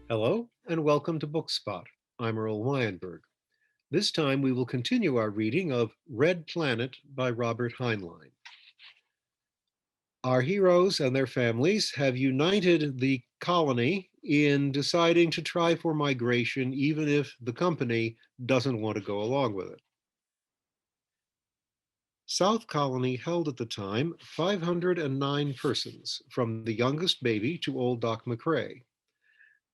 Hello, and welcome to Bookspot. I'm Earl Weinberg. This time we will continue our reading of Red Planet by Robert Heinlein. Our heroes and their families have united the colony in deciding to try for migration, even if the company doesn't want to go along with it. South Colony held at the time 509 persons, from the youngest baby to old Doc McCrae.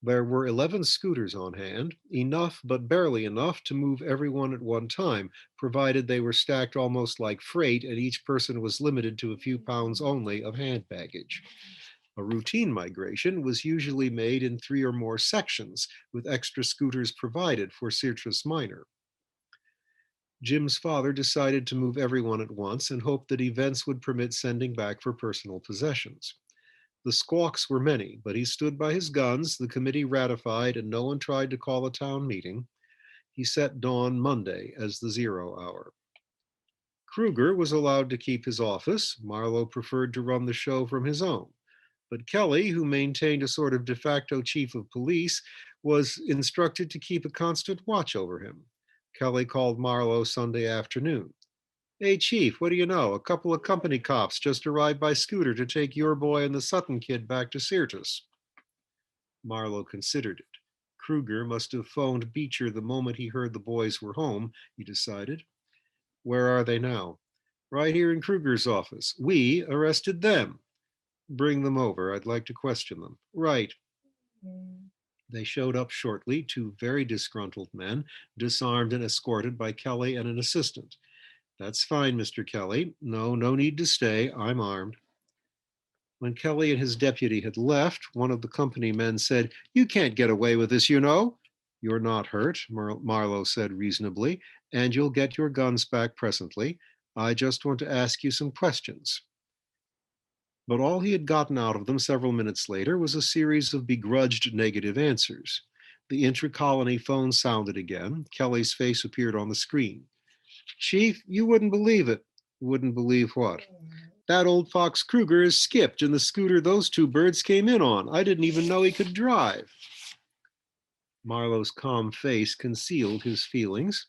There were 11 scooters on hand, enough but barely enough to move everyone at one time, provided they were stacked almost like freight and each person was limited to a few pounds only of hand baggage. A routine migration was usually made in 3 or more sections, with extra scooters provided for Sirtis Minor. Jim's father decided to move everyone at once and hoped that events would permit sending back for personal possessions. The squawks were many, but he stood by his guns, the committee ratified, and no one tried to call a town meeting. He set dawn Monday as the 0 hour. Kruger was allowed to keep his office. Marlowe preferred to run the show from his own. But Kelly, who maintained a sort of de facto chief of police, was instructed to keep a constant watch over him. Kelly called Marlowe Sunday afternoon. "Hey, Chief, what do you know? A couple of company cops just arrived by scooter to take your boy and the Sutton kid back to Sirtis." Marlowe considered it. Kruger must have phoned Beecher the moment he heard the boys were home, he decided. "Where are they now?" "Right here in Kruger's office. We arrested them." "Bring them over. I'd like to question them." "Right." They showed up shortly, two very disgruntled men, disarmed and escorted by Kelly and an assistant. "That's fine, Mr. Kelly. No need to stay. I'm armed." When Kelly and his deputy had left, one of the company men said, "You can't get away with this, you know." "You're not hurt," Marlowe said reasonably, "and you'll get your guns back presently. I just want to ask you some questions." But all he had gotten out of them several minutes later was a series of begrudged negative answers. The intra-colony phone sounded again. Kelly's face appeared on the screen. "Chief, you wouldn't believe it." "Wouldn't believe what?" "That old fox Kruger is skipped in the scooter those two birds came in on. I didn't even know he could drive." Marlowe's calm face concealed his feelings.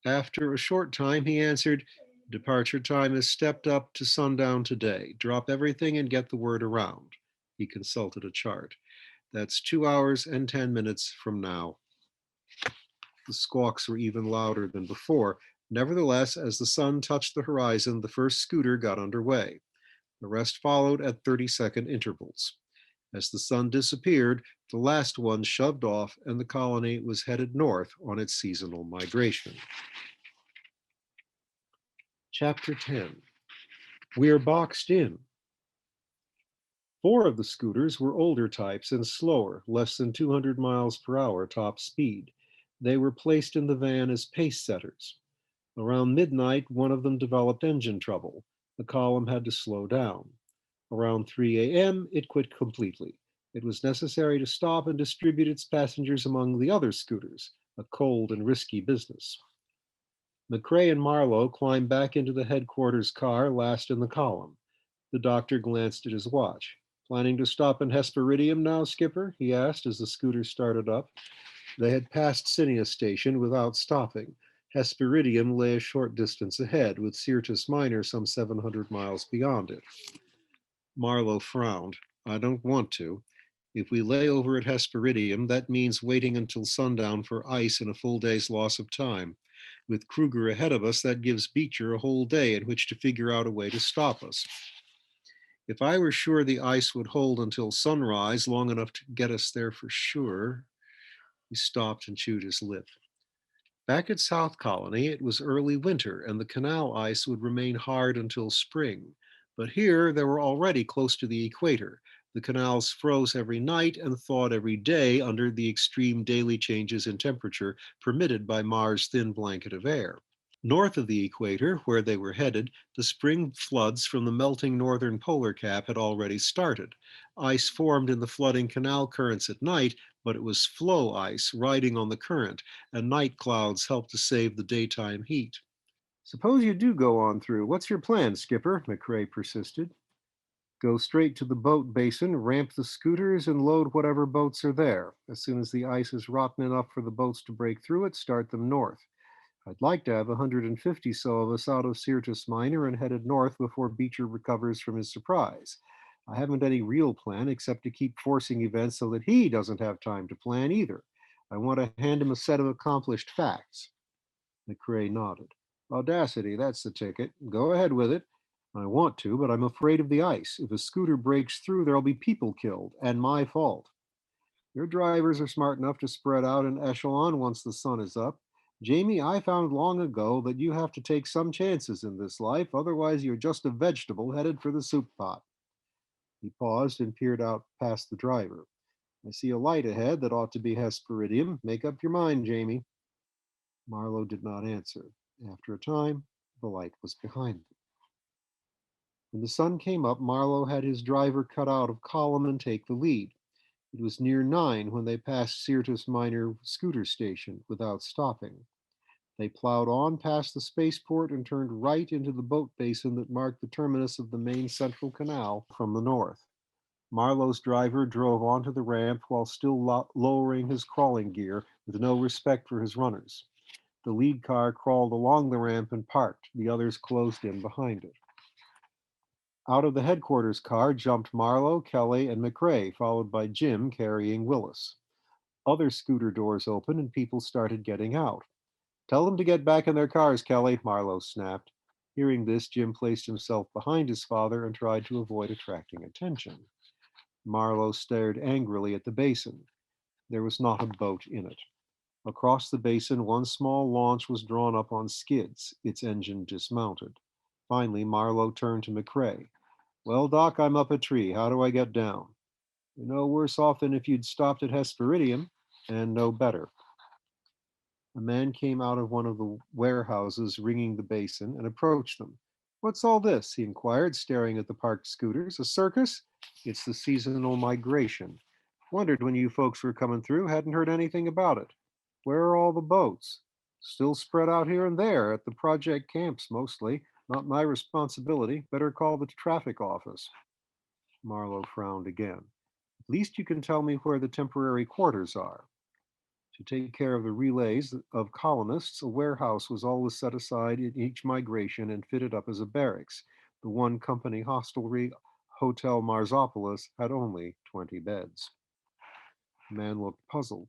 After a short time, he answered, "Departure time is stepped up to sundown today. Drop everything and get the word around." He consulted a chart. "That's 2 hours and 10 minutes from now." The squawks were even louder than before. Nevertheless, as the sun touched the horizon, the first scooter got underway. The rest followed at 30-second intervals. As the sun disappeared, the last one shoved off and the colony was headed north on its seasonal migration. Chapter 10. We're boxed in. 4 of the scooters were older types and slower, less than 200 miles per hour top speed. They were placed in the van as pace setters. Around midnight, one of them developed engine trouble. The column had to slow down. Around 3 a.m., it quit completely. It was necessary to stop and distribute its passengers among the other scooters, a cold and risky business. McCrae and Marlowe climbed back into the headquarters car, last in the column. The doctor glanced at his watch. "Planning to stop in Hesperidium now, Skipper?" he asked as the scooter started up. They had passed Cinia Station without stopping. Hesperidium lay a short distance ahead, with Sirtis Minor some 700 miles beyond it. Marlowe frowned. "I don't want to. If we lay over at Hesperidium, that means waiting until sundown for ice and a full day's loss of time. With Kruger ahead of us, that gives Beecher a whole day in which to figure out a way to stop us. If I were sure the ice would hold until sunrise, long enough to get us there for sure." He stopped and chewed his lip. Back at South Colony, it was early winter, and the canal ice would remain hard until spring. But here, they were already close to the equator. The canals froze every night and thawed every day under the extreme daily changes in temperature permitted by Mars' thin blanket of air. North of the equator, where they were headed, the spring floods from the melting northern polar cap had already started. Ice formed in the flooding canal currents at night, but it was flow ice riding on the current, and night clouds helped to save the daytime heat. Suppose you do go on through. What's your plan, Skipper? McRae persisted. Go straight to the boat basin, ramp the scooters, and load whatever boats are there. As soon as the ice is rotten enough for the boats to break through it, start them north. I'd like to have 150 so of us out of Syrtis Minor and headed north before Beecher recovers from his surprise. I haven't any real plan except to keep forcing events so that he doesn't have time to plan either. I want to hand him a set of accomplished facts. McCrae nodded. Audacity, that's the ticket. Go ahead with it. I want to, but I'm afraid of the ice. If a scooter breaks through, there'll be people killed, and my fault. Your drivers are smart enough to spread out in echelon once the sun is up. Jamie, I found long ago that you have to take some chances in this life, otherwise, you're just a vegetable headed for the soup pot. He paused and peered out past the driver. I see a light ahead that ought to be Hesperidium. Make up your mind, Jamie. Marlowe did not answer. After a time, the light was behind them. When the sun came up, Marlowe had his driver cut out of column and take the lead. It was near 9 when they passed Syrtis Minor scooter station without stopping. They plowed on past the spaceport and turned right into the boat basin that marked the terminus of the main central canal from the north. Marlowe's driver drove onto the ramp while still lowering his crawling gear with no respect for his runners. The lead car crawled along the ramp and parked. The others closed in behind it. Out of the headquarters car jumped Marlowe, Kelly, and McRae, followed by Jim carrying Willis. Other scooter doors opened and people started getting out. Tell them to get back in their cars, Kelly, Marlowe snapped. Hearing this, Jim placed himself behind his father and tried to avoid attracting attention. Marlowe stared angrily at the basin. There was not a boat in it. Across the basin, one small launch was drawn up on skids, its engine dismounted. Finally, Marlowe turned to McRae. Well, Doc, I'm up a tree. How do I get down? You're no worse off than if you'd stopped at Hesperidium, and no better. A man came out of one of the warehouses ringing the basin and approached them. What's all this? He inquired, staring at the parked scooters. A circus? It's the seasonal migration. Wondered when you folks were coming through, hadn't heard anything about it. Where are all the boats? Still spread out here and there at the project camps mostly. Not my responsibility. Better call the traffic office. Marlowe frowned again. At least you can tell me where the temporary quarters are. To take care of the relays of colonists, a warehouse was always set aside in each migration and fitted up as a barracks. The one company hostelry, Hotel Marsopolis, had only 20 beds. The man looked puzzled.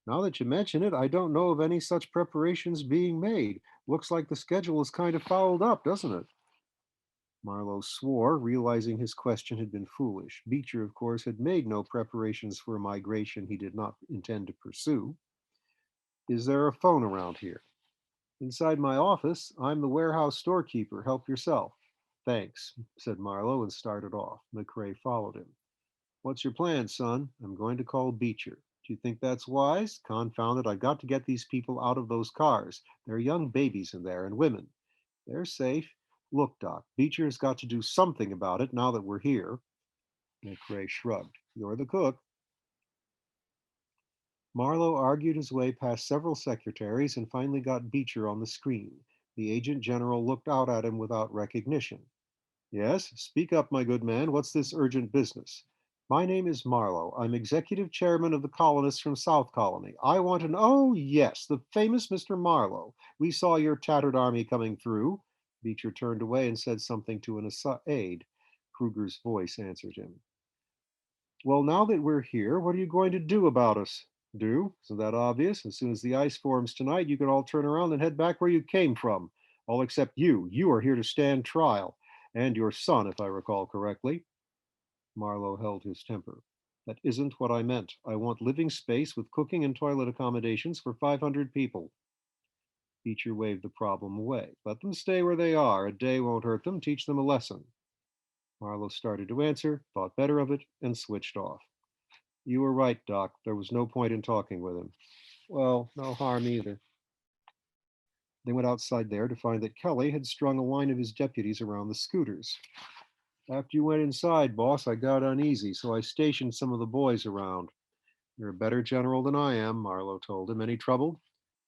Now that you mention it, I don't know of any such preparations being made. Looks like the schedule is kind of fouled up, doesn't it? Marlowe swore, realizing his question had been foolish. Beecher, of course, had made no preparations for a migration he did not intend to pursue. Is there a phone around here? Inside my office. I'm the warehouse storekeeper. Help yourself. Thanks, said Marlowe and started off. McRae followed him. What's your plan, son? I'm going to call Beecher. Do you think that's wise? Confound it, I've got to get these people out of those cars. There are young babies in there and women. They're safe. Look, Doc, Beecher has got to do something about it now that we're here. McRae shrugged. You're the cook. Marlowe argued his way past several secretaries and finally got Beecher on the screen. The agent general looked out at him without recognition. Yes, speak up, my good man. What's this urgent business? My name is Marlowe. I'm executive chairman of the colonists from South Colony. I want an. Oh, yes, the famous Mr. Marlowe. We saw your tattered army coming through. Beecher turned away and said something to an aide. Kruger's voice answered him. Well, now that we're here, what are you going to do about us? Do? Isn't that obvious? As soon as the ice forms tonight, you can all turn around and head back where you came from. All except you. You are here to stand trial. And your son, if I recall correctly. Marlowe held his temper. That isn't what I meant. I want living space with cooking and toilet accommodations for 500 people. Beecher waved the problem away. Let them stay where they are. A day won't hurt them. Teach them a lesson. Marlowe started to answer, thought better of it, and switched off. You were right, Doc. There was no point in talking with him. Well, no harm either. They went outside there to find that Kelly had strung a line of his deputies around the scooters. After you went inside, boss, I got uneasy, so I stationed some of the boys around. You're a better general than I am, Marlowe told him. Any trouble?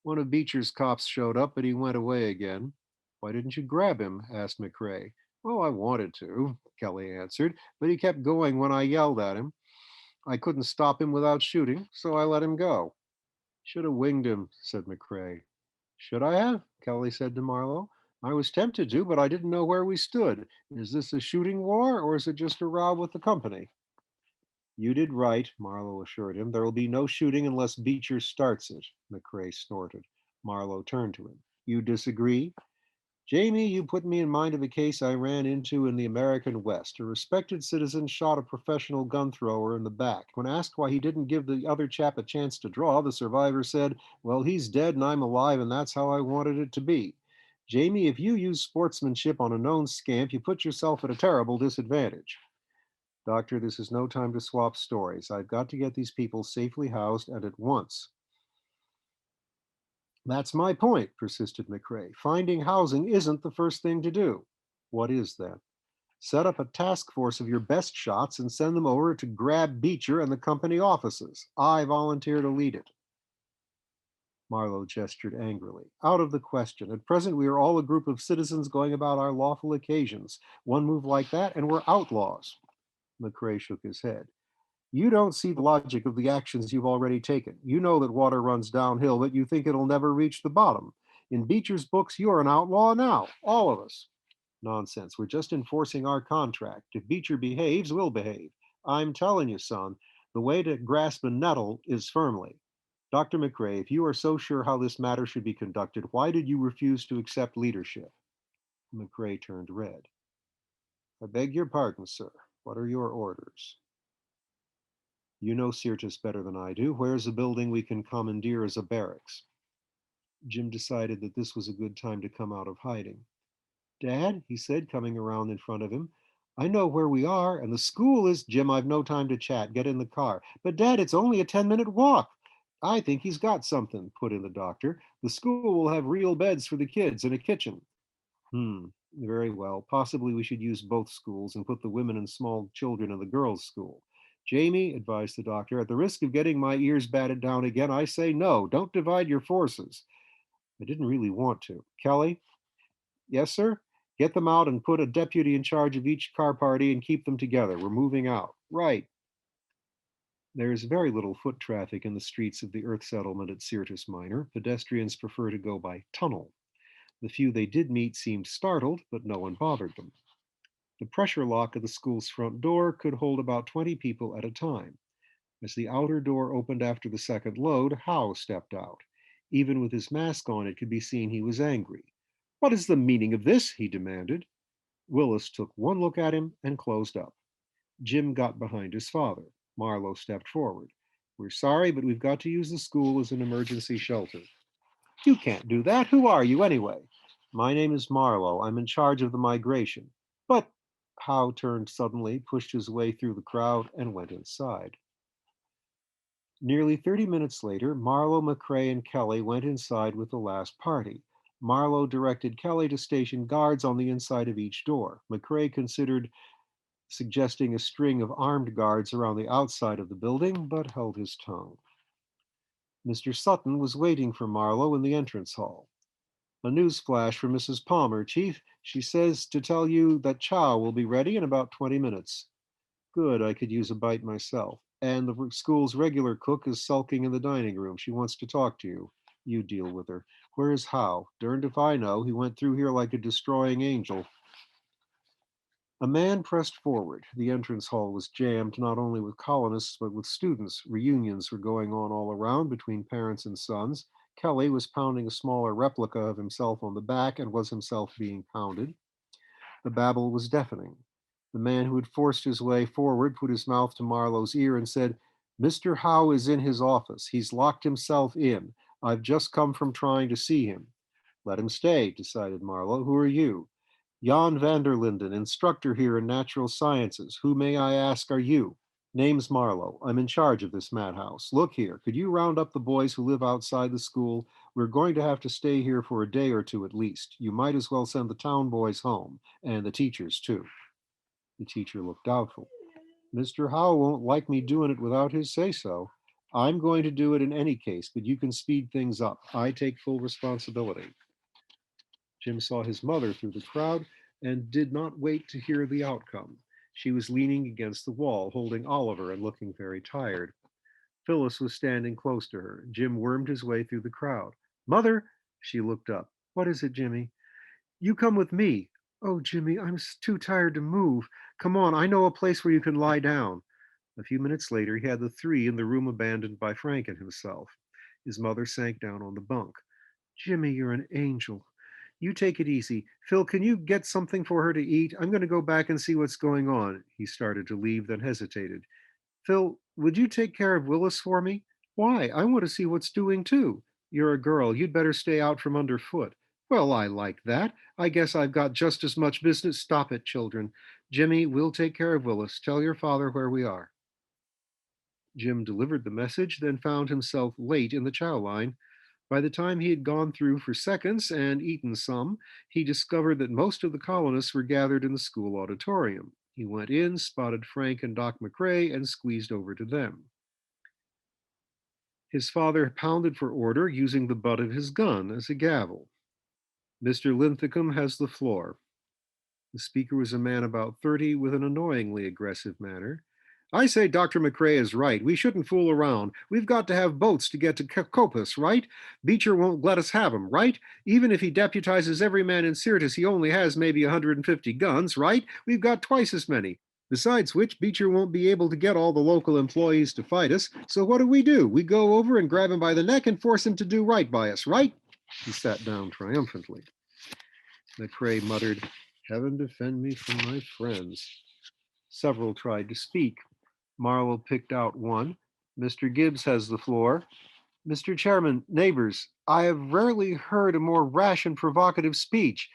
One of Beecher's cops showed up, but he went away again. Why didn't you grab him? Asked McRae. Oh, I wanted to, Kelly answered, but he kept going when I yelled at him. I couldn't stop him without shooting, so I let him go. Should have winged him, said McRae. Should I have? Kelly said to Marlowe. I was tempted to, but I didn't know where we stood. Is this a shooting war, or is it just a row with the company? You did right, Marlowe assured him. There will be no shooting unless Beecher starts it, McRae snorted. Marlowe turned to him. You disagree? Jamie, you put me in mind of a case I ran into in the American West. A respected citizen shot a professional gun thrower in the back. When asked why he didn't give the other chap a chance to draw, the survivor said, well, he's dead and I'm alive, and that's how I wanted it to be. Jamie, if you use sportsmanship on a known scamp, you put yourself at a terrible disadvantage. Doctor, this is no time to swap stories. I've got to get these people safely housed and at once. That's my point, persisted McRae. Finding housing isn't the first thing to do. What is then? Set up a task force of your best shots and send them over to grab Beecher and the company offices. I volunteer to lead it. Marlowe gestured angrily. Out of the question. At present, we are all a group of citizens going about our lawful occasions. One move like that, and we're outlaws. McRae shook his head. You don't see the logic of the actions you've already taken. You know that water runs downhill, but you think it'll never reach the bottom. In Beecher's books, you're an outlaw now, all of us. Nonsense. We're just enforcing our contract. If Beecher behaves, we'll behave. I'm telling you, son, the way to grasp a nettle is firmly. Dr. McRae, if you are so sure how this matter should be conducted, why did you refuse to accept leadership? McRae turned red. I beg your pardon, sir. What are your orders? You know Syrtis better than I do. Where's a building we can commandeer as a barracks? Jim decided that this was a good time to come out of hiding. Dad, he said, coming around in front of him, I know where we are, and the school is. Jim, I've no time to chat. Get in the car. But, Dad, it's only a 10-minute walk. I think he's got something, put in the doctor. The school will have real beds for the kids and a kitchen. Hmm, very well. Possibly we should use both schools and put the women and small children in the girls' school. Jamie, advised the doctor, at the risk of getting my ears batted down again, I say no. Don't divide your forces. I didn't really want to. Kelly? Yes, sir? Get them out and put a deputy in charge of each car party and keep them together. We're moving out. Right. There is very little foot traffic in the streets of the Earth settlement at Syrtis Minor. Pedestrians prefer to go by tunnel. The few they did meet seemed startled, but no one bothered them. The pressure lock of the school's front door could hold about 20 people at a time. As the outer door opened after the second load, Howe stepped out. Even with his mask on, it could be seen he was angry. What is the meaning of this? He demanded. Willis took one look at him and closed up. Jim got behind his father. Marlowe stepped forward. We're sorry, but we've got to use the school as an emergency shelter. You can't do that. Who are you, anyway? My name is Marlowe. I'm in charge of the migration. But Howe turned suddenly, pushed his way through the crowd, and went inside. Nearly 30 minutes later, Marlowe, McRae, and Kelly went inside with the last party. Marlowe directed Kelly to station guards on the inside of each door. McRae considered suggesting a string of armed guards around the outside of the building, but held his tongue. Mr. Sutton was waiting for Marlowe in the entrance hall. A news flash from Mrs. Palmer, Chief. She says to tell you that chow will be ready in about 20 minutes. Good, I could use a bite myself. And the school's regular cook is sulking in the dining room. She wants to talk to you. You deal with her. Where is Howe? Darned if I know. He went through here like a destroying angel. A man pressed forward. The entrance hall was jammed not only with colonists, but with students. Reunions were going on all around between parents and sons. Kelly was pounding a smaller replica of himself on the back and was himself being pounded. The babble was deafening. The man who had forced his way forward put his mouth to Marlowe's ear and said, Mr. Howe is in his office. He's locked himself in. I've just come from trying to see him. Let him stay, decided Marlowe. Who are you? Jan van der Linden, instructor here in natural sciences. Who, may I ask, are you? Name's Marlowe. I'm in charge of this madhouse. Look here, could you round up the boys who live outside the school? We're going to have to stay here for a day or two at least. You might as well send the town boys home, and the teachers, too. The teacher looked doubtful. Mr. Howe won't like me doing it without his say so. I'm going to do it in any case, but you can speed things up. I take full responsibility. Jim saw his mother through the crowd and did not wait to hear the outcome. She was leaning against the wall, holding Oliver and looking very tired. Phyllis was standing close to her. Jim wormed his way through the crowd. Mother! She looked up. What is it, Jimmy? You come with me. Oh, Jimmy, I'm too tired to move. Come on, I know a place where you can lie down. A few minutes later, he had the three in the room abandoned by Frank and himself. His mother sank down on the bunk. Jimmy, you're an angel. You take it easy. Phil, can you get something for her to eat? I'm going to go back and see what's going on. He started to leave, then hesitated. Phil, would you take care of Willis for me? Why? I want to see what's doing too. You're a girl. You'd better stay out from underfoot. Well, I like that. I guess I've got just as much business. Stop it, children. Jimmy, we'll take care of Willis. Tell your father where we are. Jim delivered the message, then found himself late in the chow line. By the time he had gone through for seconds and eaten some, he discovered that most of the colonists were gathered in the school auditorium. He went in, spotted Frank and Doc McRae, and squeezed over to them. His father pounded for order using the butt of his gun as a gavel. Mr. Linthicum has the floor. The speaker was a man about 30 with an annoyingly aggressive manner. I say Dr. McRae is right. We shouldn't fool around. We've got to have boats to get to Copus, right? Beecher won't let us have them, right? Even if he deputizes every man in Syrtis, he only has maybe 150 guns, right? We've got twice as many. Besides which, Beecher won't be able to get all the local employees to fight us. So what do? We go over and grab him by the neck and force him to do right by us, right? He sat down triumphantly. McRae muttered, Heaven defend me from my friends. Several tried to speak. Marlowe picked out one. Mr. Gibbs has the floor. Mr. Chairman, neighbors, I have rarely heard a more rash and provocative speech.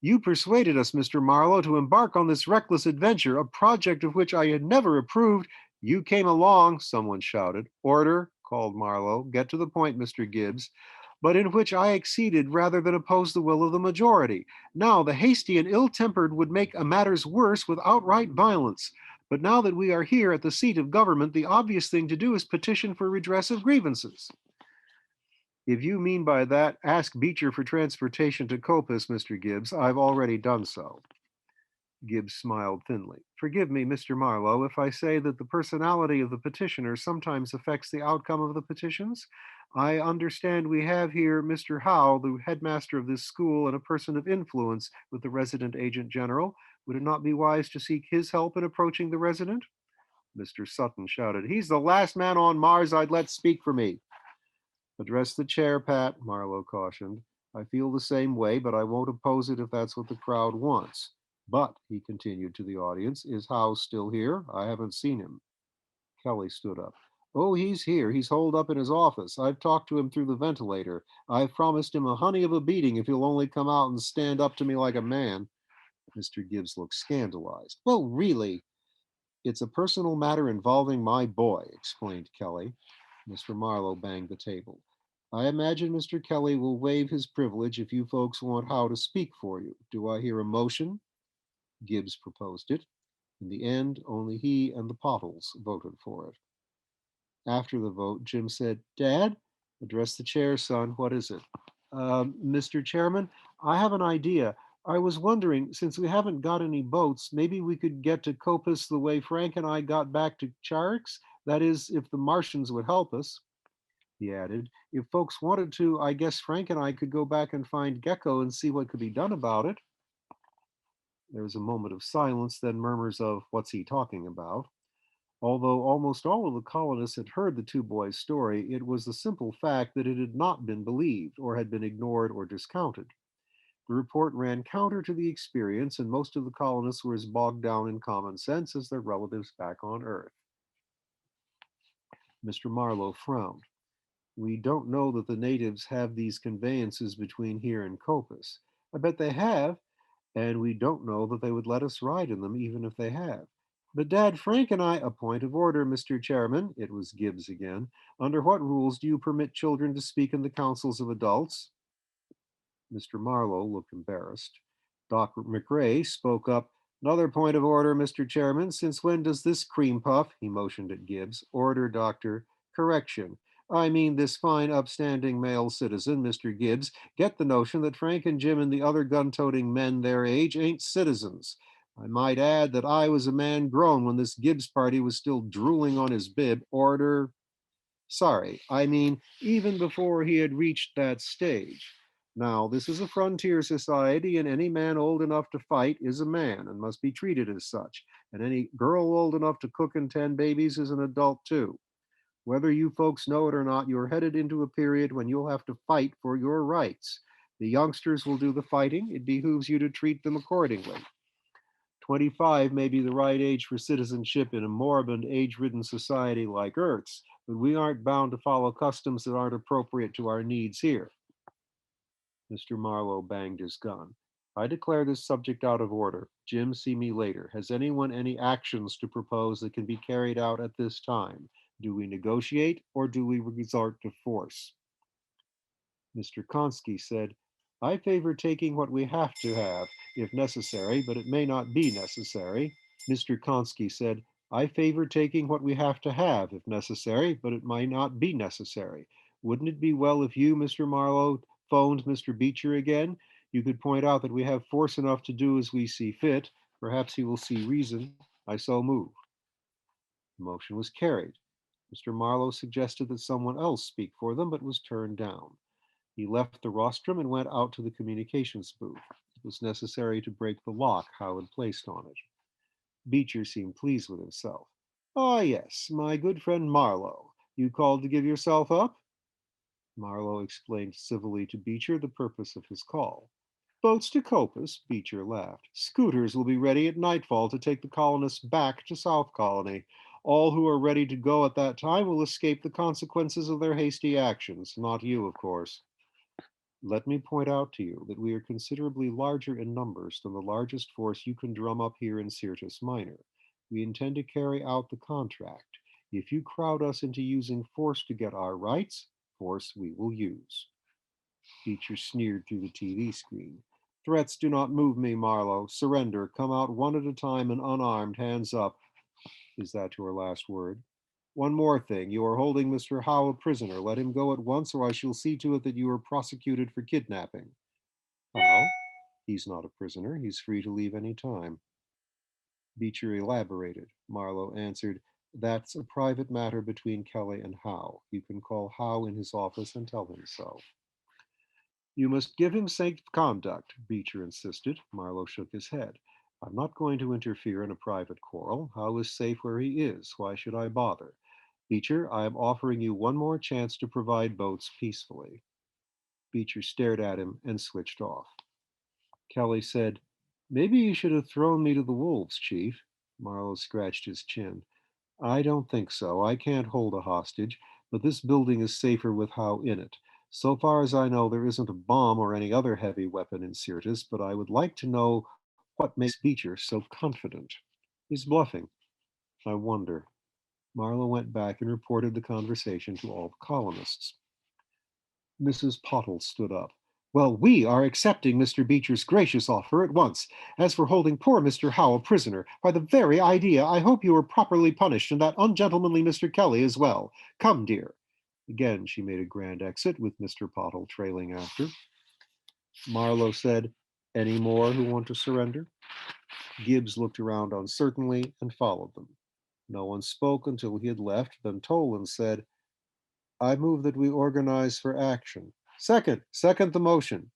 You persuaded us, Mr. Marlowe, to embark on this reckless adventure, a project of which I had never approved. You came along, someone shouted. Order, called Marlowe. Get to the point, Mr. Gibbs. But in which I exceeded rather than oppose the will of the majority. Now, the hasty and ill-tempered would make matters worse with outright violence. But now that we are here at the seat of government, the obvious thing to do is petition for redress of grievances. If you mean by that, ask Beecher for transportation to Copus, Mr. Gibbs. I've already done so. Gibbs smiled thinly. Forgive me, Mr. Marlowe, if I say that the personality of the petitioner sometimes affects the outcome of the petitions. I understand we have here Mr. Howe, the headmaster of this school and a person of influence with the resident agent general. Would it not be wise to seek his help in approaching the resident? Mr. Sutton shouted, He's the last man on Mars I'd let speak for me. Address the chair, Pat, Marlowe cautioned. I feel the same way, but I won't oppose it if that's what the crowd wants. But, he continued to the audience, is Howe still here? I haven't seen him. Kelly stood up. Oh, he's here. He's holed up in his office. I've talked to him through the ventilator. I've promised him a honey of a beating if he'll only come out and stand up to me like a man. Mr. Gibbs looked scandalized. Well, really, it's a personal matter involving my boy, explained Kelly. Mr. Marlowe banged the table. I imagine Mr. Kelly will waive his privilege if you folks want Howe to speak for you. Do I hear a motion? Gibbs proposed it. In the end, only he and the Pottles voted for it. After the vote, Jim said, Dad, address the chair, son. What is it? Mr. Chairman, I have an idea. I was wondering, since we haven't got any boats, maybe we could get to Copus the way Frank and I got back to Charix? That is, if the Martians would help us. He added, if folks wanted to, I guess Frank and I could go back and find Gecko and see what could be done about it. There was a moment of silence, then murmurs of, what's he talking about? Although almost all of the colonists had heard the two boys' story, it was the simple fact that it had not been believed, or had been ignored or discounted. The report ran counter to the experience, and most of the colonists were as bogged down in common sense as their relatives back on Earth. Mr. Marlowe frowned. We don't know that the natives have these conveyances between here and Copus. I bet they have, and we don't know that they would let us ride in them even if they have. But Dad, Frank and I, a point of order, Mr. Chairman, it was Gibbs again. Under what rules do you permit children to speak in the councils of adults? Mr. Marlowe looked embarrassed. Dr. McRae spoke up. Another point of order, Mr. Chairman. Since when does this cream puff, he motioned at Gibbs, order, Doctor, correction. I mean this fine, upstanding male citizen, Mr. Gibbs, get the notion that Frank and Jim and the other gun-toting men their age ain't citizens. I might add that I was a man grown when this Gibbs party was still drooling on his bib. Order. Sorry, I mean, even before he had reached that stage. Now, this is a frontier society, and any man old enough to fight is a man and must be treated as such. And any girl old enough to cook and tend babies is an adult too. Whether you folks know it or not, you're headed into a period when you'll have to fight for your rights. The youngsters will do the fighting. It behooves you to treat them accordingly. 25 may be the right age for citizenship in a moribund, age ridden society like Earth's, but we aren't bound to follow customs that aren't appropriate to our needs here. Mr. Marlowe banged his gun. I declare this subject out of order. Jim, see me later. Has anyone any actions to propose that can be carried out at this time? Do we negotiate or do we resort to force? Mr. Konsky said, I favor taking what we have to have, if necessary, but it may not be necessary. Mr. Konsky said, I favor taking what we have to have, if necessary, but it might not be necessary. Wouldn't it be well if you, Mr. Marlowe, phoned Mr. Beecher again? You could point out that we have force enough to do as we see fit. Perhaps he will see reason. I so move. The motion was carried. Mr. Marlowe suggested that someone else speak for them, but was turned down. He left the rostrum and went out to the communications booth. It was necessary to break the lock Howe had placed on it. Beecher seemed pleased with himself. Ah, yes, my good friend Marlowe. You called to give yourself up? Marlowe explained civilly to Beecher the purpose of his call. Boats to Copus, Beecher laughed. Scooters will be ready at nightfall to take the colonists back to South Colony. All who are ready to go at that time will escape the consequences of their hasty actions. Not you, of course. Let me point out to you that we are considerably larger in numbers than the largest force you can drum up here in Syrtis Minor. We intend to carry out the contract. If you crowd us into using force to get our rights, force we will use. Beecher sneered through the TV screen. Threats do not move me, Marlowe. Surrender. Come out one at a time and unarmed, hands up. Is that your last word? One more thing. You are holding Mr. Howe a prisoner. Let him go at once, or I shall see to it that you are prosecuted for kidnapping. How? He's not a prisoner. He's free to leave any time. Beecher elaborated. Marlowe answered, That's a private matter between Kelly and Howe. You can call Howe in his office and tell him so. You must give him safe conduct, Beecher insisted. Marlowe shook his head. I'm not going to interfere in a private quarrel. Howe is safe where he is. Why should I bother? Beecher, I am offering you one more chance to provide boats peacefully. Beecher stared at him and switched off. Kelly said, Maybe you should have thrown me to the wolves, Chief. Marlowe scratched his chin. I don't think so. I can't hold a hostage, but this building is safer with Howe in it. So far as I know, there isn't a bomb or any other heavy weapon in Syrtis, but I would like to know what makes Beecher so confident. He's bluffing. I wonder. Marlowe went back and reported the conversation to all the colonists. Mrs. Pottle stood up. Well, we are accepting Mr. Beecher's gracious offer at once. As for holding poor Mr. Howe a prisoner, by the very idea, I hope you are properly punished, and that ungentlemanly Mr. Kelly as well. Come, dear. Again she made a grand exit, with Mr. Pottle trailing after. Marlowe said, Any more who want to surrender? Gibbs looked around uncertainly and followed them. No one spoke until he had left. Then Toland said, I move that we organize for action. Second the motion.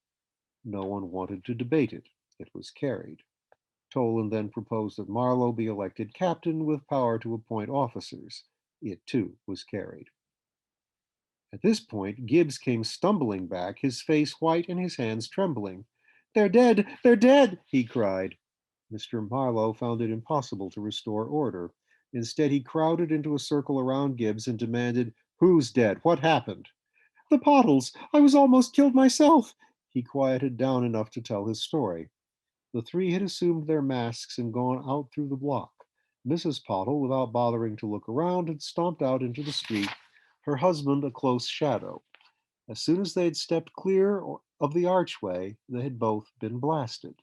No one wanted to debate it. It was carried. Toland then proposed that Marlowe be elected captain with power to appoint officers. It too was carried. At this point, Gibbs came stumbling back, his face white and his hands trembling. They're dead! They're dead! He cried. Mr. Marlowe found it impossible to restore order. Instead, he crowded into a circle around Gibbs and demanded, Who's dead? What happened? The Pottles! I was almost killed myself! He quieted down enough to tell his story. The three had assumed their masks and gone out through the block. Mrs. Pottle, without bothering to look around, had stomped out into the street, her husband a close shadow. As soon as they had stepped clear of the archway, they had both been blasted.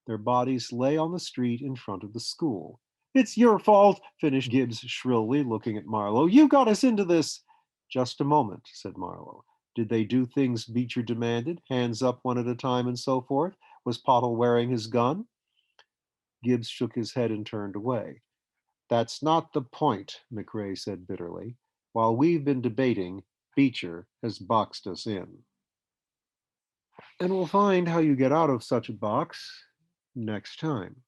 Their bodies lay on the street in front of the school. "It's your fault," finished Gibbs shrilly, looking at Marlowe. "You got us into this." "Just a moment," said Marlowe. "Did they do things Beecher demanded, hands up one at a time and so forth? Was Pottle wearing his gun?" Gibbs shook his head and turned away. "That's not the point," McRae said bitterly. "While we've been debating, Beecher has boxed us in." And we'll find how you get out of such a box next time.